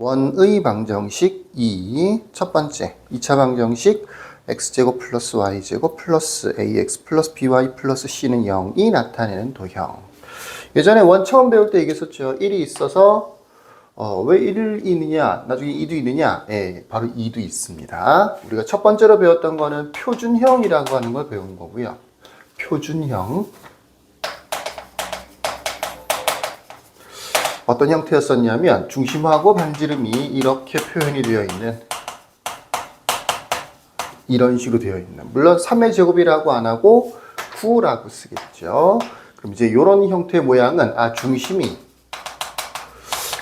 원의 방정식 2, 첫 번째 2차 방정식 x제곱 플러스 y제곱 플러스 ax 플러스 by 플러스 c는 0이 나타내는 도형. 예전에 원 처음 배울 때 얘기했었죠. 1이 있어서 왜 1이 있느냐, 나중에 2도 있느냐? 예, 바로 2도 있습니다. 우리가 첫 번째로 배웠던 거는 표준형이라고 하는 걸 배운 거고요. 표준형. 어떤 형태였었냐면 중심하고 반지름이 이렇게 표현이 되어 있는 이런 식으로 되어 있는, 물론 3의 제곱이라고 안 하고 9라고 쓰겠죠. 그럼 이제 이런 형태의 모양은 중심이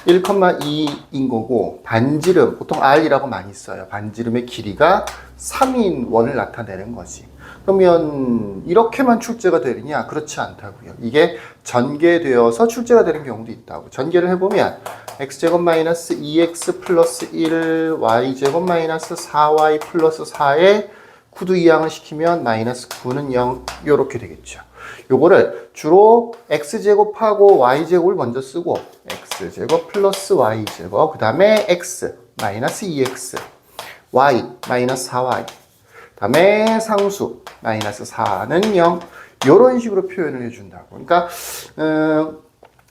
1,2인 거고 반지름, 보통 R이라고 많이 써요. 반지름의 길이가 3인 원을 나타내는 거지. 그러면 이렇게만 출제가 되느냐? 그렇지 않다고요. 이게 전개되어서 출제가 되는 경우도 있다고. 전개를 해보면 x제곱 마이너스 2x 플러스 1 y제곱 마이너스 4y 플러스 4에 9도 이항을 시키면 마이너스 9는 0 이렇게 되겠죠. 요거를 주로 x제곱하고 y제곱을 먼저 쓰고 x제곱 플러스 y제곱 그 다음에 x 마이너스 2x y 마이너스 4y 그 다음에 상수 마이너스 4는 0 이런 식으로 표현을 해준다고. 그러니까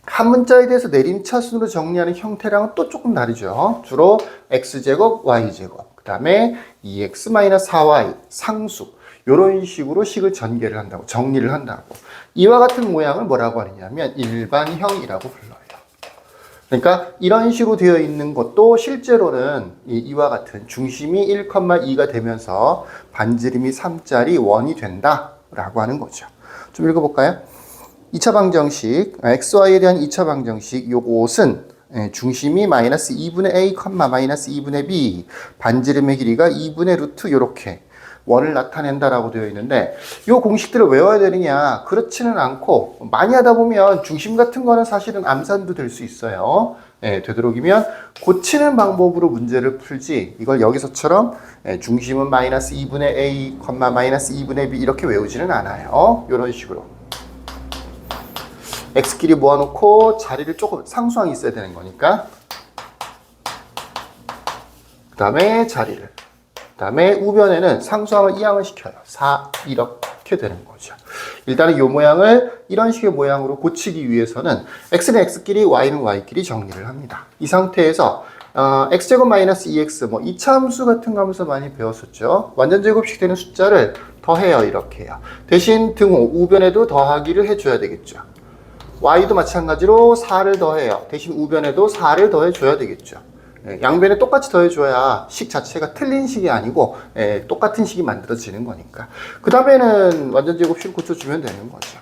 한 문자에 대해서 내림차순으로 정리하는 형태랑은 또 조금 다르죠. 주로 x제곱 y제곱 그 다음에 2x 마이너스 4y 상수 이런 식으로 식을 전개를 한다고, 정리를 한다고. 이와 같은 모양을 뭐라고 하느냐면 일반형이라고 불러요. 그러니까 이런 식으로 되어 있는 것도 실제로는 이와 같은 중심이 1,2가 되면서 반지름이 3짜리 원이 된다라고 하는 거죠. 좀 읽어볼까요? 2차 방정식, xy에 대한 2차 방정식, 요것은 중심이 마이너스 2분의 a, 마이너스 2분의 b, 반지름의 길이가 2분의 루트 요렇게 원을 나타낸다라고 되어 있는데 이 공식들을 외워야 되느냐? 그렇지는 않고 많이 하다 보면 중심 같은 거는 사실은 암산도 될 수 있어요. 되도록이면 고치는 방법으로 문제를 풀지 이걸 여기서처럼 중심은 마이너스 2분의 a, 마이너스 2분의 b 이렇게 외우지는 않아요. 이런 식으로 x끼리 모아놓고 자리를 조금 상수항이 있어야 되는 거니까 그 다음에 자리를 그 다음에 우변에는 상수항을 이항을 시켜요. 4 이렇게 되는 거죠. 일단은 이 모양을 이런 식의 모양으로 고치기 위해서는 x는 x끼리 y는 y끼리 정리를 합니다. 이 상태에서 x제곱 마이너스 2x 뭐 이차함수 같은 거 하면서 많이 배웠었죠. 완전 제곱식 되는 숫자를 더해요. 이렇게 해요. 대신 등호 우변에도 더하기를 해줘야 되겠죠. y도 마찬가지로 4를 더해요. 대신 우변에도 4를 더해줘야 되겠죠. 양변에 똑같이 더해줘야 식 자체가 틀린 식이 아니고 똑같은 식이 만들어지는 거니까. 그 다음에는 완전 제곱식을 고쳐주면 되는 거죠.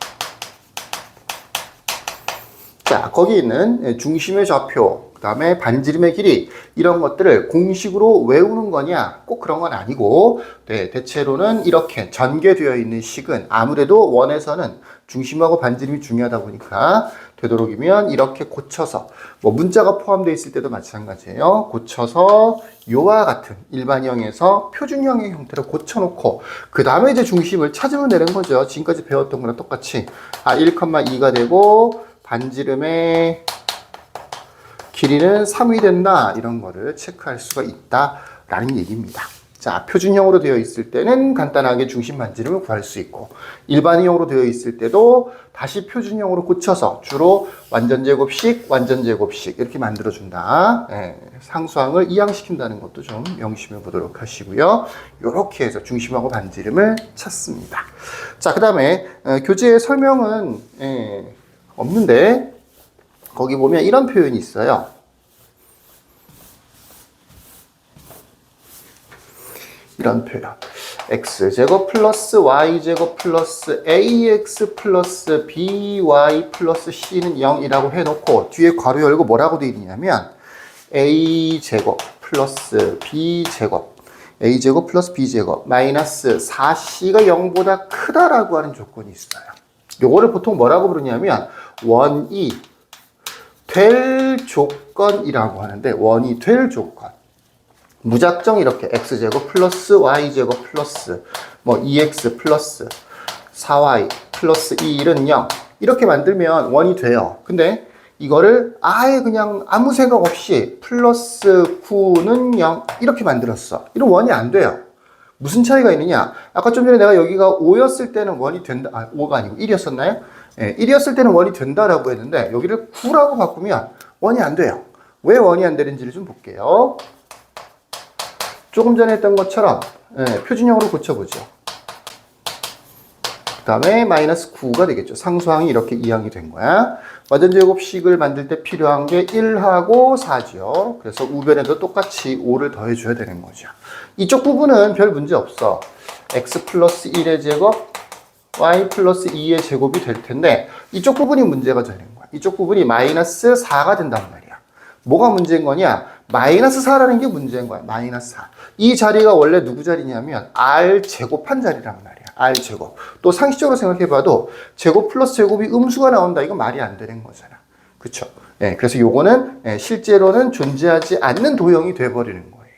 자, 거기 있는 중심의 좌표, 그 다음에 반지름의 길이 이런 것들을 공식으로 외우는 거냐? 꼭 그런 건 아니고 대체로는 이렇게 전개되어 있는 식은 아무래도 원에서는 중심하고 반지름이 중요하다 보니까 되도록이면 이렇게 고쳐서 뭐 문자가 포함되어 있을 때도 마찬가지예요. 고쳐서 요와 같은 일반형에서 표준형의 형태로 고쳐놓고 그 다음에 이제 중심을 찾으면 되는 거죠. 지금까지 배웠던 거랑 똑같이 1,2가 되고 반지름의 길이는 3이 된다 이런 거를 체크할 수가 있다라는 얘기입니다. 자, 표준형으로 되어 있을 때는 간단하게 중심 반지름을 구할 수 있고 일반형으로 되어 있을 때도 다시 표준형으로 고쳐서 주로 완전 제곱식 이렇게 만들어준다. 상수항을 이항시킨다는 것도 좀 명심해 보도록 하시고요. 이렇게 해서 중심하고 반지름을 찾습니다. 자, 그 다음에 교재에 설명은 없는데 거기 보면 이런 표현이 있어요. 이런 표현. x제곱 플러스 y제곱 플러스 ax 플러스 by 플러스 c는 0이라고 해놓고 뒤에 괄호 열고 뭐라고 되어 있냐면 a제곱 플러스 b제곱 a제곱 플러스 b제곱 마이너스 4c가 0보다 크다라고 하는 조건이 있어요. 요거를 보통 뭐라고 부르냐면 원이 될 조건이라고 하는데 원이 될 조건. 무작정 이렇게 x제곱 플러스 y제곱 플러스 뭐 2x 플러스 4y 플러스 2는 0 이렇게 만들면 원이 돼요. 근데 이거를 아예 그냥 아무 생각 없이 플러스 9는 0 이렇게 만들었어. 이런 원이 안 돼요. 무슨 차이가 있느냐? 아까 좀 전에 내가 여기가 5였을 때는 원이 된다. 5가 아니고 1이었었나요? 예, 1이었을 때는 원이 된다라고 했는데 여기를 9라고 바꾸면 원이 안 돼요. 왜 원이 안 되는지를 좀 볼게요. 조금 전에 했던 것처럼 표준형으로 고쳐보죠. 그 다음에 마이너스 9가 되겠죠. 상수항이 이렇게 이항이 된 거야. 완전제곱식을 만들 때 필요한 게 1하고 4죠. 그래서 우변에도 똑같이 5를 더해줘야 되는 거죠. 이쪽 부분은 별 문제 없어. x 플러스 1의 제곱, y 플러스 2의 제곱이 될 텐데 이쪽 부분이 문제가 되는 거야. 이쪽 부분이 마이너스 4가 된단 말이야. 뭐가 문제인 거냐? 마이너스 4라는 게 문제인 거야. 마이너스 4. 이 자리가 원래 누구 자리냐면 r 제곱한 자리란 말이야. r 제곱. 또 상식적으로 생각해봐도 제곱 플러스 제곱이 음수가 나온다. 이건 말이 안 되는 거잖아. 그쵸? 예, 그래서 요거는 실제로는 존재하지 않는 도형이 돼버리는 거예요.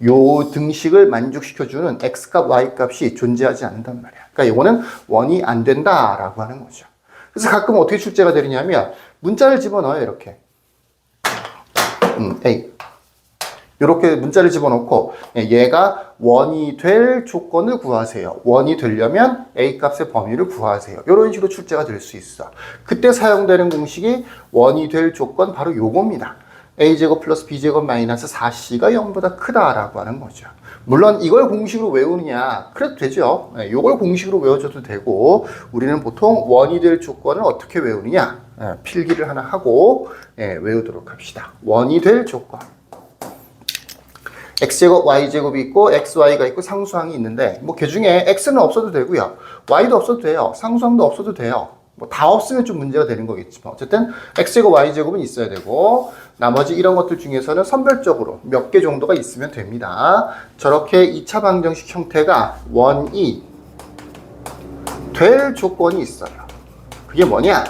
요 등식을 만족시켜주는 x값, y값이 존재하지 않는단 말이야. 그러니까 요거는 원이 안 된다라고 하는 거죠. 그래서 가끔 어떻게 출제가 되느냐면 문자를 집어넣어요. 이렇게. A. 이렇게 문자를 집어넣고 얘가 원이 될 조건을 구하세요. 원이 되려면 A값의 범위를 구하세요. 이런 식으로 출제가 될 수 있어. 그때 사용되는 공식이 원이 될 조건 바로 요겁니다. A제곱 플러스 B제곱 마이너스 4C가 0보다 크다라고 하는 거죠. 물론 이걸 공식으로 외우느냐 그래도 되죠. 이걸 공식으로 외워줘도 되고 우리는 보통 원이 될 조건을 어떻게 외우느냐 필기를 하나 하고 외우도록 합시다. 원이 될 조건. x제곱, y제곱이 있고 xy가 있고 상수항이 있는데 뭐 그 중에 x는 없어도 되고요. y도 없어도 돼요. 상수항도 없어도 돼요. 뭐 다 없으면 좀 문제가 되는 거겠지만 어쨌든 x제곱, y제곱은 있어야 되고 나머지 이런 것들 중에서는 선별적으로 몇 개 정도가 있으면 됩니다. 저렇게 2차 방정식 형태가 원이 될 조건이 있어요. 그게 뭐냐?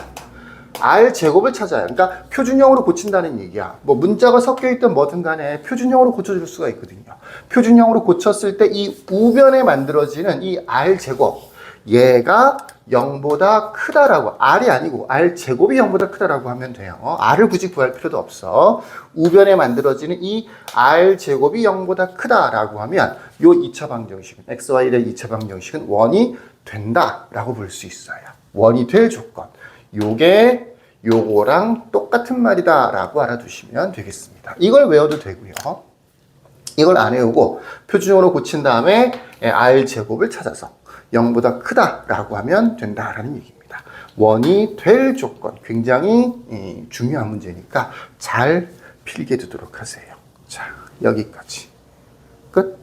r제곱을 찾아요. 그러니까 표준형으로 고친다는 얘기야. 뭐 문자가 섞여있든 뭐든 간에 표준형으로 고쳐줄 수가 있거든요. 표준형으로 고쳤을 때 이 우변에 만들어지는 이 r제곱 얘가 0보다 크다라고 r이 아니고 r제곱이 0보다 크다라고 하면 돼요. r을 굳이 구할 필요도 없어. 우변에 만들어지는 이 r제곱이 0보다 크다라고 하면 요 2차 방정식은 xy의 2차 방정식은 원이 된다라고 볼 수 있어요. 원이 될 조건. 요게 요거랑 똑같은 말이다 라고 알아두시면 되겠습니다. 이걸 외워도 되고요. 이걸 안 외우고 표준형으로 고친 다음에 r제곱을 찾아서 0보다 크다 라고 하면 된다라는 얘기입니다. 원이 될 조건 굉장히 중요한 문제니까 잘 필기해 두도록 하세요. 자, 여기까지 끝.